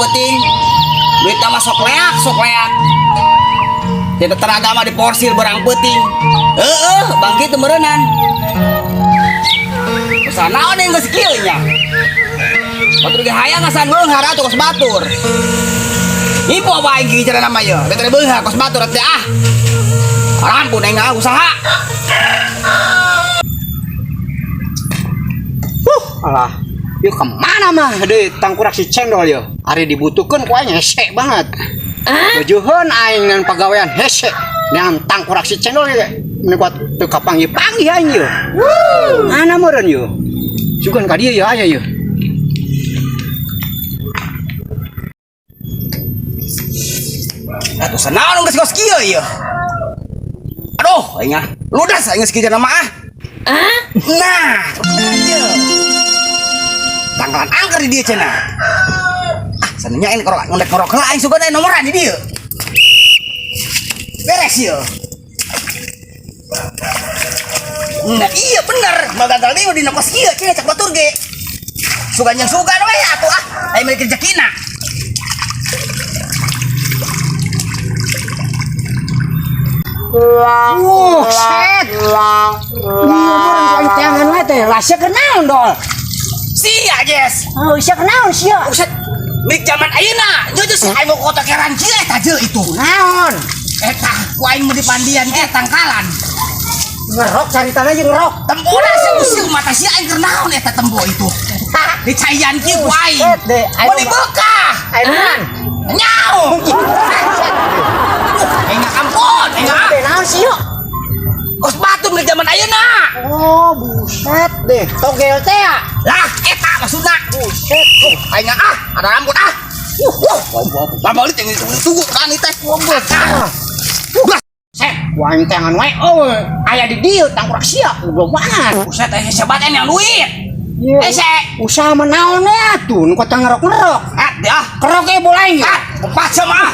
penting duit mah sok leak tidak tenaga mah diporsir barang penting bangkit temerenan kesana ada yang skillnya batur ge hayang ngasan beunghar atuh kos batur ipo apa aing cara namanya bener beunghar kos batur teh rampun aing usaha alah yuk kemana mah di tangkurak si cendol yo hari dibutuhkan kuanya hese banget bajuhun aing dengan pegawaian hese dengan tangkurak si cendol ya ini buat teka panggil aing yo mana meren yo juga ka dia yo aya yo atuh sanaon geus kos kieu ieu aduh aing ludas aing geus kieu nama nah tanggalan angker di dia cenah sananya ini ngorok heula aing sugan aya nomoran di dieu beres ieu nah iya bener magagal deui dina kos kieu cenah cak batur ge sugan yang sugan we atuh aing meureun rezekina set ngomong tangan we teh lasya kenal dol sia Jess oh sia kenal sia buset milik zaman ayeuna jujur sih aing mau kota keran kieu eta je itu naon eta ku aing mau dipandian ge tangkalan ngerok caritana jeung ngerok tembuna seusil mata sia aing keur naon eta tembo itu dicayan kieu ku aing mau dibekah ayeuna nyaw aing ampun aing naon sia kos batu milik zaman ayeuna oh buset deh togel teh lah eta maksudna buset aing ada rambut babalik yang tunggu kan teh set waing tangan wae aya di dieu tangkurak sia goblok banget buset aya sebat yang duit usaha menaon ya tuh nu kota ngerok dah kerok ge boleh empat sama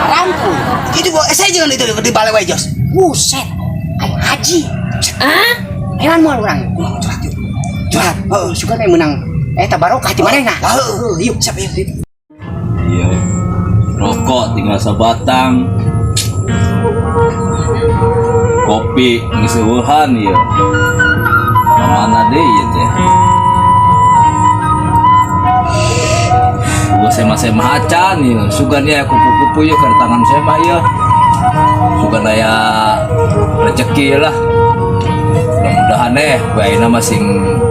rampung itu gua saya jangan itu di balai wae jos buset ay haji hewan moal urang curhat suka menang eta barokah di manehna yuk siapa yuk iya rokok tinggal sebatang kopi ngiseueuhan ya mana deh ya teh gua sema acan ya sugan ya kupu-kupu ya ke tangan sema ya sugan aya rezeki lah mudah-mudahan bae masing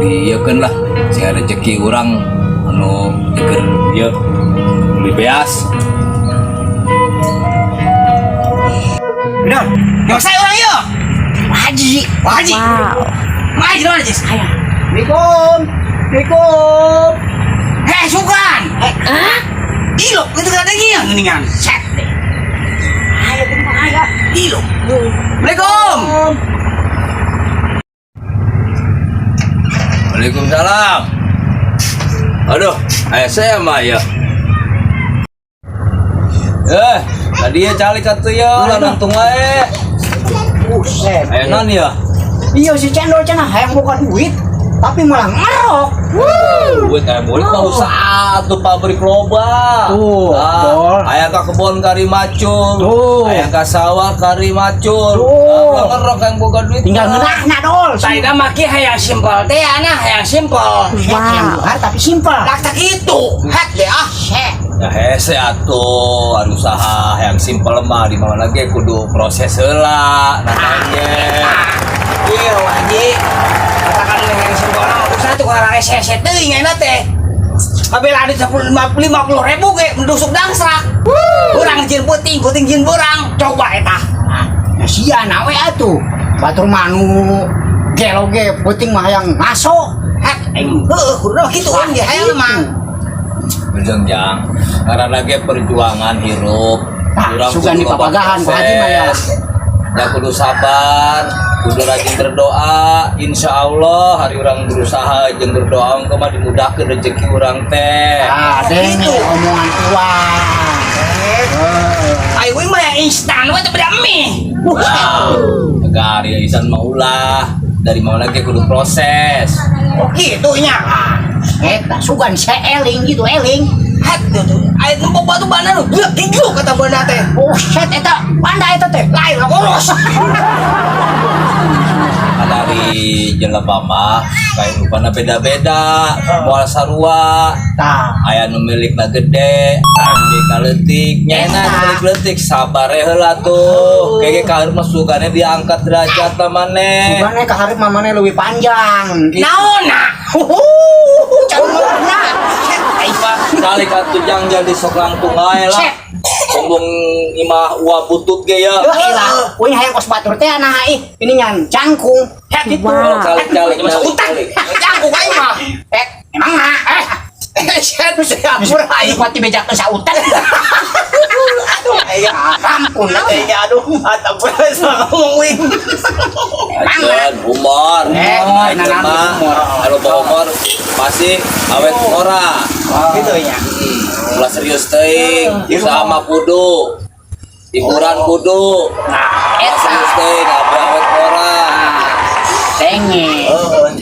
dieukeun lah sing rezeki urang anu dikeun ieu beli beas bener yang saya orang ieu haji wow maji dong Jess Assalamualaikum sugan ilo itu kan yang geningan set deh ayo kita ayo ilo Assalamualaikum Waalaikumsalam aduh ayah saya mah ya tadi ya cali katu ya lantung wae buset ayah non ya iya si cendol cenah hayang bukan duit tapi malah ngerok duit kayak boleh kau satu pabrik loba ayah ke kebun kari macul ayah ke sawah kari macul ngerok yang bukan duit tinggal ngenakna dol saya maki hayang simpel teh hayang simpel wow tapi simpel tak itu hek deh ya hese atuh anu usaha yang simpel mah di mana lagi kudu proses heula namanya iya haji katakan yang simpel usaha tuh kalau hese teuing ayeuna teh kabel ada 50.000 ge mendusuk dangsrak urang jin puting jin borang coba eta nah sia nawe atuh batur manu gelo ge puting mah hayang ngaso hek kudu kitu kan ge hayang mah berjenjang karena lagi perjuangan hirup sugan di papagahan ku haji mah ya kudu sabar kudu rajin berdoa insyaallah hari orang berusaha jeung berdoa engke mah dimudahkeun rezeki urang teh itu omongan uang ayo we mah yang instan we teh beda mie negari isan mah ulah dari mana lagi kudu proses oh gitu nya Eta sugan eling gitu eling. Hatuh tuh, air nempok batu bana lu, dia giglo kata bana teh. Oh shit eta panda eta teh. Lain lah koros. Dari jelema mah kayak rupana beda-beda, moal sarua. Tah. Aya nu milikna gede, aya kaletik, nyana milik leutik sabar heula tuh. Kege kaeur mah sugane diangkat derajat lah maneh. Sugane ka hareup mah maneh leuwih panjang. Naona. Caurna. Kali katu jangan sok langkung ae lah. Ngomong imah uah butut ge ya. Ilah, uing hayang kos batur teh nah ini nyan cangkung. Gitu. Kali-kali Masuk utang. Canggung aing mah. Emang mah Set saya ampun aing. pati bejakeun sautan. Ya ampun aduh mata berasa ngomong wing. Ajan humor. Nanan humor. Anu humor masih awet ora. Gitu ya. Ulah serius teuing, usaha mah kudu. Hiburan kudu. Serius teuing, awet ora. Tenge.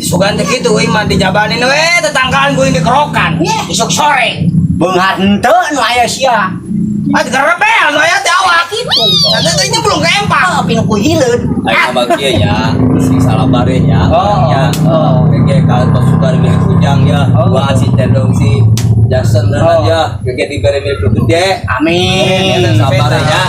Sugan teh kitu euy mah dijabanin we tetanggaan gue di kerokan. Besok sore. Beungat henteu nu aya sia. Gerebel nu aya teh awak kitu. Tadi teh belum keempang. Pinu ku hileud. Ayo sama kieu ya, sing salabare nya. Ya. Kege kaeur pasukan milik Ujang ya. Gua asih cendong si Jason dan ya. Kege dibere milik gede. Amin. Sabare nya.